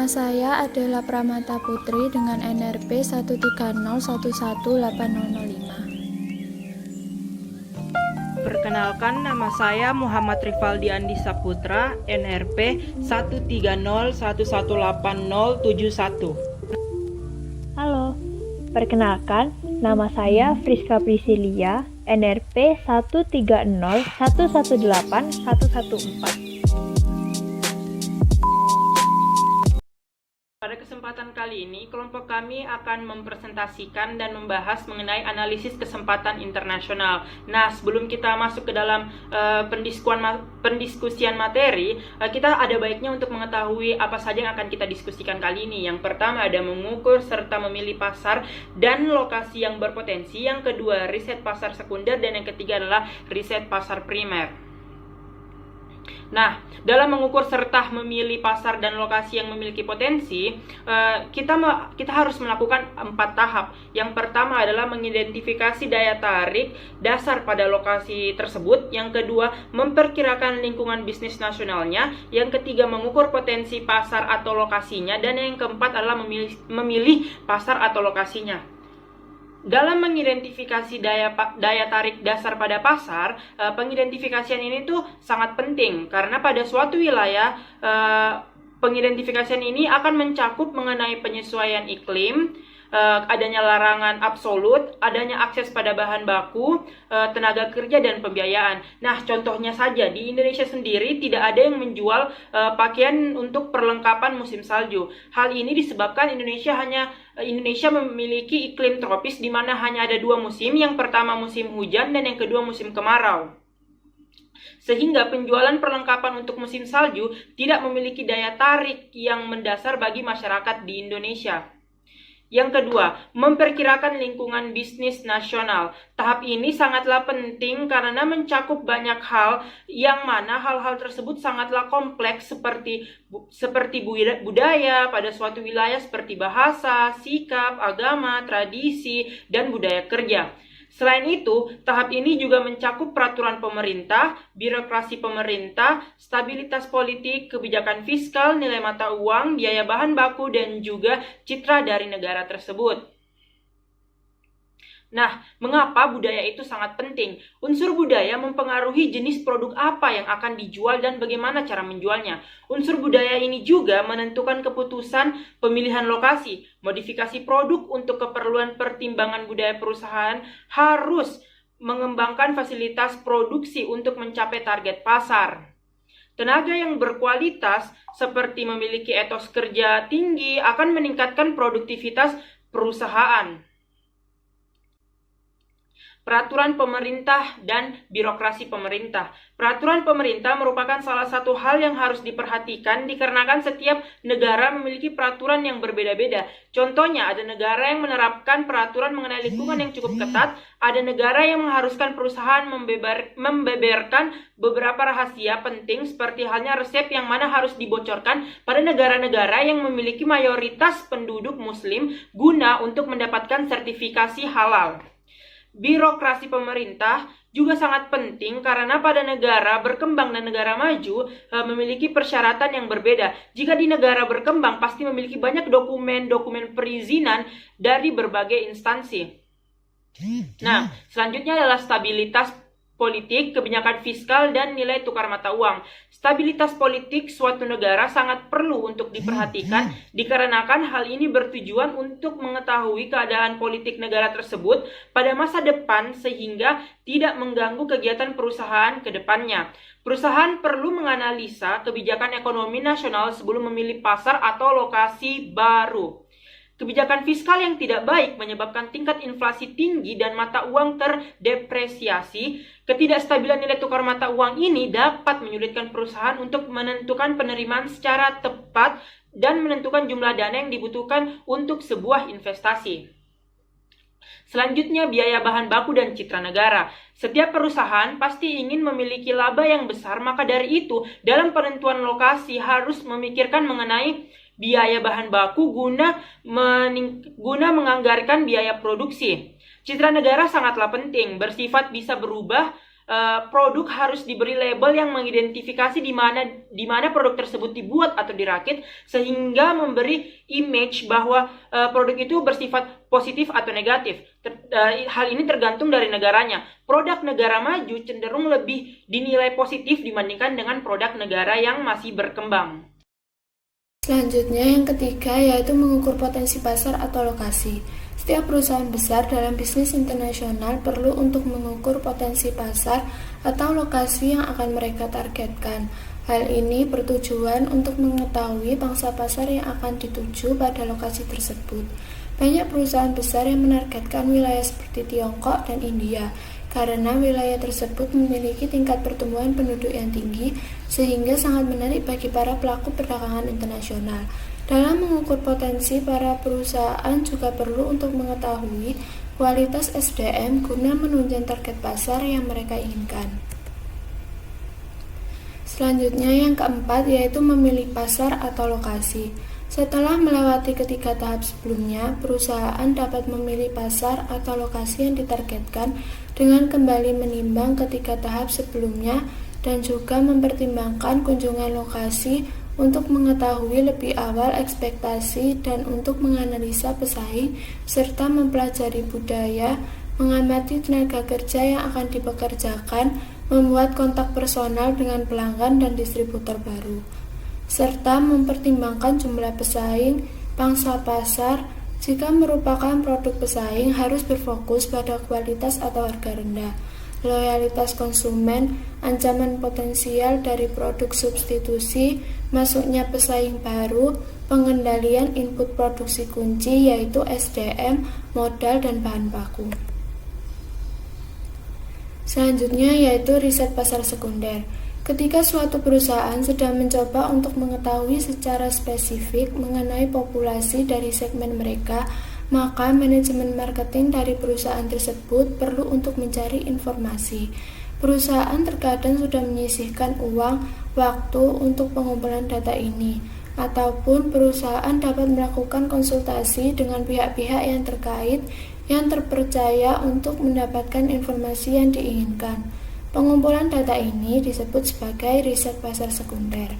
Nama saya adalah Pramata Putri dengan NRP 130118005. Perkenalkan, nama saya Muhammad Rivaldi Andi Saputra, NRP 130118071. Halo, perkenalkan, nama saya Friska Priscilia, NRP 130118114. Pada kesempatan kali ini, kelompok kami akan mempresentasikan dan membahas mengenai analisis kesempatan internasional. Nah, sebelum kita masuk ke dalam pendiskusian materi, kita ada baiknya untuk mengetahui apa saja yang akan kita diskusikan kali ini. Yang pertama ada mengukur serta memilih pasar dan lokasi yang berpotensi. Yang kedua, riset pasar sekunder. Dan yang ketiga adalah riset pasar primer. Nah, dalam mengukur serta memilih pasar dan lokasi yang memiliki potensi, kita harus melakukan 4 tahap. Yang pertama adalah mengidentifikasi daya tarik dasar pada lokasi tersebut. Yang kedua, memperkirakan lingkungan bisnis nasionalnya. Yang ketiga, mengukur potensi pasar atau lokasinya. Dan yang keempat adalah memilih pasar atau lokasinya. Dalam mengidentifikasi daya tarik dasar pada pasar, pengidentifikasian ini tuh sangat penting karena pada suatu wilayah pengidentifikasian ini akan mencakup mengenai penyesuaian iklim, adanya larangan absolut, adanya akses pada bahan baku, tenaga kerja dan pembiayaan. Nah, contohnya saja di Indonesia sendiri tidak ada yang menjual pakaian untuk perlengkapan musim salju. Hal ini disebabkan Indonesia memiliki iklim tropis di mana hanya ada 2 musim, yang pertama musim hujan dan yang kedua musim kemarau. Sehingga penjualan perlengkapan untuk musim salju tidak memiliki daya tarik yang mendasar bagi masyarakat di Indonesia. Yang kedua, memperkirakan lingkungan bisnis nasional. Tahap ini sangatlah penting karena mencakup banyak hal, yang mana hal-hal tersebut sangatlah kompleks seperti budaya pada suatu wilayah, seperti bahasa, sikap, agama, tradisi, dan budaya kerja. Selain itu, tahap ini juga mencakup peraturan pemerintah, birokrasi pemerintah, stabilitas politik, kebijakan fiskal, nilai mata uang, biaya bahan baku, dan juga citra dari negara tersebut. Nah, mengapa budaya itu sangat penting? Unsur budaya mempengaruhi jenis produk apa yang akan dijual dan bagaimana cara menjualnya. Unsur budaya ini juga menentukan keputusan pemilihan lokasi. Modifikasi produk untuk keperluan pertimbangan budaya perusahaan harus mengembangkan fasilitas produksi untuk mencapai target pasar. Tenaga yang berkualitas seperti memiliki etos kerja tinggi akan meningkatkan produktivitas perusahaan. Peraturan pemerintah dan birokrasi pemerintah. Peraturan pemerintah merupakan salah satu hal yang harus diperhatikan dikarenakan setiap negara memiliki peraturan yang berbeda-beda. Contohnya, ada negara yang menerapkan peraturan mengenai lingkungan yang cukup ketat, ada negara yang mengharuskan perusahaan membeberkan beberapa rahasia penting seperti halnya resep yang mana harus dibocorkan pada negara-negara yang memiliki mayoritas penduduk muslim guna untuk mendapatkan sertifikasi halal. Birokrasi pemerintah juga sangat penting karena pada negara berkembang dan negara maju memiliki persyaratan yang berbeda. Jika di negara berkembang pasti memiliki banyak dokumen perizinan dari berbagai instansi. Nah, selanjutnya adalah stabilitas politik, kebijakan fiskal, dan nilai tukar mata uang. Stabilitas politik suatu negara sangat perlu untuk diperhatikan dikarenakan hal ini bertujuan untuk mengetahui keadaan politik negara tersebut pada masa depan sehingga tidak mengganggu kegiatan perusahaan ke depannya. Perusahaan perlu menganalisa kebijakan ekonomi nasional sebelum memilih pasar atau lokasi baru. Kebijakan fiskal yang tidak baik menyebabkan tingkat inflasi tinggi dan mata uang terdepresiasi. Ketidakstabilan nilai tukar mata uang ini dapat menyulitkan perusahaan untuk menentukan penerimaan secara tepat dan menentukan jumlah dana yang dibutuhkan untuk sebuah investasi. Selanjutnya, biaya bahan baku dan citra negara. Setiap perusahaan pasti ingin memiliki laba yang besar, maka dari itu dalam penentuan lokasi harus memikirkan mengenai biaya bahan baku guna menganggarkan biaya produksi. Citra negara sangatlah penting, bersifat bisa berubah produk harus diberi label yang mengidentifikasi di mana produk tersebut dibuat atau dirakit, sehingga memberi image bahwa produk itu bersifat positif atau negatif. Hal ini tergantung dari negaranya. Produk negara maju cenderung lebih dinilai positif dibandingkan dengan produk negara yang masih berkembang. Selanjutnya yang ketiga yaitu mengukur potensi pasar atau lokasi. Setiap perusahaan besar dalam bisnis internasional perlu untuk mengukur potensi pasar atau lokasi yang akan mereka targetkan. Hal ini bertujuan untuk mengetahui pangsa pasar yang akan dituju pada lokasi tersebut. Banyak perusahaan besar yang menargetkan wilayah seperti Tiongkok dan India, karena wilayah tersebut memiliki tingkat pertumbuhan penduduk yang tinggi, sehingga sangat menarik bagi para pelaku perdagangan internasional. Dalam mengukur potensi, para perusahaan juga perlu untuk mengetahui kualitas SDM guna menunjang target pasar yang mereka inginkan. Selanjutnya yang keempat yaitu memilih pasar atau lokasi. Setelah melewati ketiga tahap sebelumnya, perusahaan dapat memilih pasar atau lokasi yang ditargetkan dengan kembali menimbang ketiga tahap sebelumnya dan juga mempertimbangkan kunjungan lokasi untuk mengetahui lebih awal ekspektasi dan untuk menganalisa pesaing serta mempelajari budaya, mengamati tenaga kerja yang akan dipekerjakan, membuat kontak personal dengan pelanggan dan distributor baru, serta mempertimbangkan jumlah pesaing, pangsa pasar. Jika merupakan produk pesaing harus berfokus pada kualitas atau harga rendah, loyalitas konsumen, ancaman potensial dari produk substitusi, masuknya pesaing baru, pengendalian input produksi kunci yaitu SDM, modal, dan bahan baku. Selanjutnya yaitu riset pasar sekunder. Ketika suatu perusahaan sedang mencoba untuk mengetahui secara spesifik mengenai populasi dari segmen mereka, maka manajemen marketing dari perusahaan tersebut perlu untuk mencari informasi. Perusahaan terkadang sudah menyisihkan uang, waktu untuk pengumpulan data ini, ataupun perusahaan dapat melakukan konsultasi dengan pihak-pihak yang terkait yang terpercaya untuk mendapatkan informasi yang diinginkan. Pengumpulan data ini disebut sebagai riset pasar sekunder.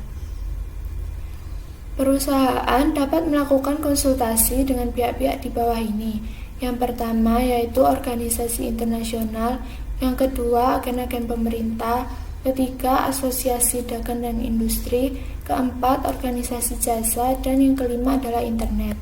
Perusahaan dapat melakukan konsultasi dengan pihak-pihak di bawah ini. Yang pertama yaitu organisasi internasional, yang kedua agen-agen pemerintah, ketiga asosiasi dagang dan industri, keempat organisasi jasa, dan yang kelima adalah internet.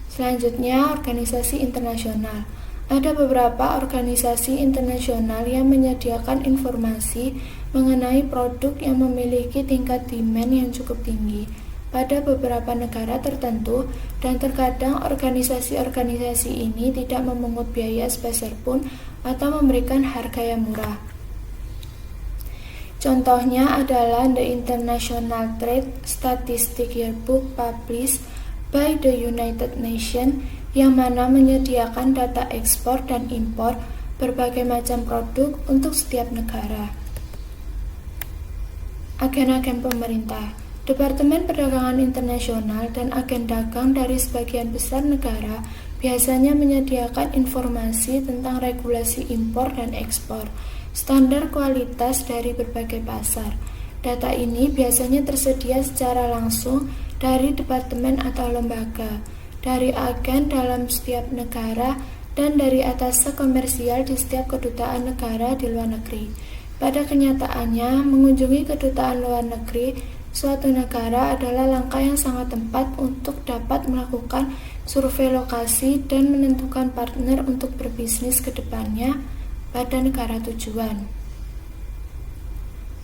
Selanjutnya organisasi internasional. Ada beberapa organisasi internasional yang menyediakan informasi mengenai produk yang memiliki tingkat demand yang cukup tinggi pada beberapa negara tertentu, dan terkadang organisasi-organisasi ini tidak memungut biaya sepeser pun atau memberikan harga yang murah. Contohnya adalah The International Trade Statistics Yearbook published by the United Nations, yang mana menyediakan data ekspor dan impor berbagai macam produk untuk setiap negara. Agen-agen pemerintah, Departemen Perdagangan Internasional, dan agen dagang dari sebagian besar negara biasanya menyediakan informasi tentang regulasi impor dan ekspor, standar kualitas dari berbagai pasar. Data ini biasanya tersedia secara langsung dari departemen atau lembaga, dari agen dalam setiap negara, dan dari atas komersial di setiap kedutaan negara di luar negeri. Pada kenyataannya, mengunjungi kedutaan luar negeri suatu negara adalah langkah yang sangat tepat untuk dapat melakukan survei lokasi dan menentukan partner untuk berbisnis ke depannya pada negara tujuan.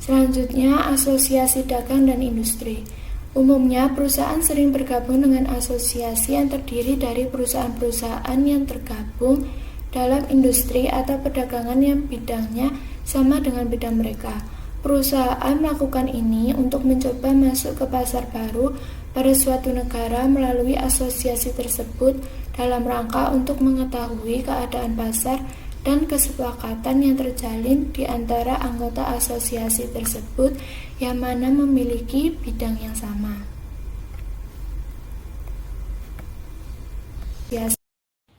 Selanjutnya, asosiasi dagang dan industri. Umumnya, perusahaan sering bergabung dengan asosiasi yang terdiri dari perusahaan-perusahaan yang tergabung dalam industri atau perdagangan yang bidangnya sama dengan bidang mereka. Perusahaan melakukan ini untuk mencoba masuk ke pasar baru pada suatu negara melalui asosiasi tersebut dalam rangka untuk mengetahui keadaan pasar dan kesepakatan yang terjalin di antara anggota asosiasi tersebut yang mana memiliki bidang yang sama.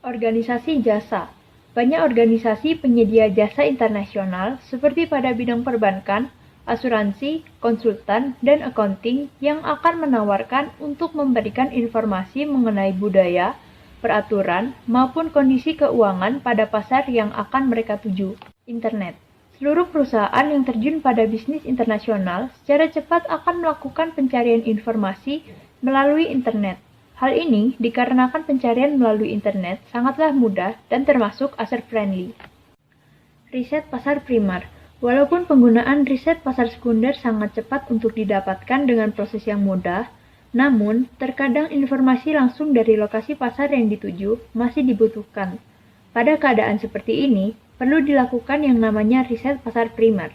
Organisasi jasa. banyak organisasi penyedia jasa internasional seperti pada bidang perbankan, asuransi, konsultan, dan accounting yang akan menawarkan untuk memberikan informasi mengenai budaya, peraturan, maupun kondisi keuangan pada pasar yang akan mereka tuju. Internet. Seluruh perusahaan yang terjun pada bisnis internasional secara cepat akan melakukan pencarian informasi melalui internet. Hal ini dikarenakan pencarian melalui internet sangatlah mudah dan termasuk user-friendly. Riset pasar primer. Walaupun penggunaan riset pasar sekunder sangat cepat untuk didapatkan dengan proses yang mudah, namun terkadang informasi langsung dari lokasi pasar yang dituju masih dibutuhkan. Pada keadaan seperti ini, perlu dilakukan yang namanya riset pasar primer.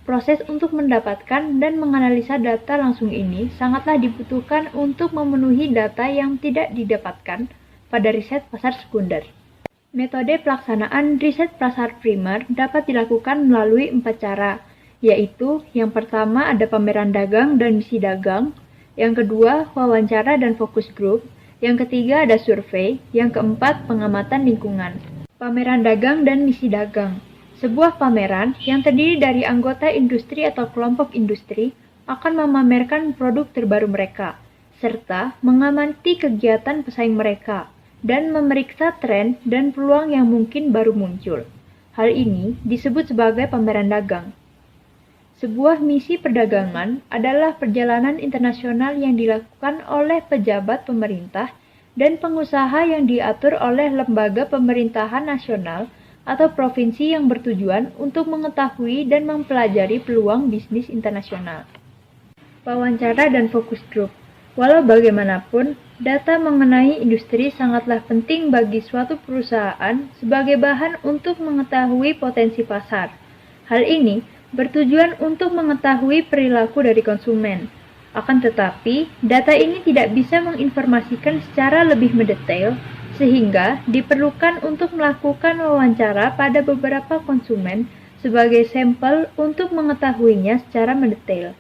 Proses untuk mendapatkan dan menganalisa data langsung ini sangatlah dibutuhkan untuk memenuhi data yang tidak didapatkan pada riset pasar sekunder. Metode pelaksanaan riset pasar primer dapat dilakukan melalui 4 cara, yaitu yang pertama ada pameran dagang dan misi dagang, yang kedua wawancara dan fokus grup, yang ketiga ada survei, yang keempat pengamatan lingkungan. Pameran dagang dan misi dagang. Sebuah pameran yang terdiri dari anggota industri atau kelompok industri akan memamerkan produk terbaru mereka, serta mengamati kegiatan pesaing mereka, dan memeriksa tren dan peluang yang mungkin baru muncul. Hal ini disebut sebagai pameran dagang. Sebuah misi perdagangan adalah perjalanan internasional yang dilakukan oleh pejabat pemerintah dan pengusaha yang diatur oleh lembaga pemerintahan nasional atau provinsi yang bertujuan untuk mengetahui dan mempelajari peluang bisnis internasional. Wawancara dan fokus grup. Walau bagaimanapun, data mengenai industri sangatlah penting bagi suatu perusahaan sebagai bahan untuk mengetahui potensi pasar. Hal ini bertujuan untuk mengetahui perilaku dari konsumen. Akan tetapi, data ini tidak bisa menginformasikan secara lebih mendetail, sehingga diperlukan untuk melakukan wawancara pada beberapa konsumen sebagai sampel untuk mengetahuinya secara mendetail.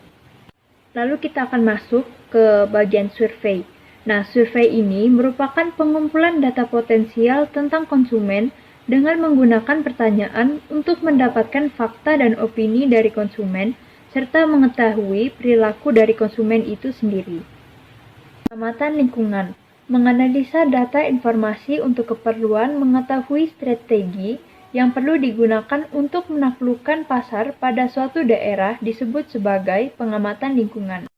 Lalu kita akan masuk ke bagian survei. Nah, survei ini merupakan pengumpulan data potensial tentang konsumen dengan menggunakan pertanyaan untuk mendapatkan fakta dan opini dari konsumen, serta mengetahui perilaku dari konsumen itu sendiri. Pengamatan lingkungan. Menganalisa data informasi untuk keperluan mengetahui strategi yang perlu digunakan untuk menaklukkan pasar pada suatu daerah disebut sebagai pengamatan lingkungan.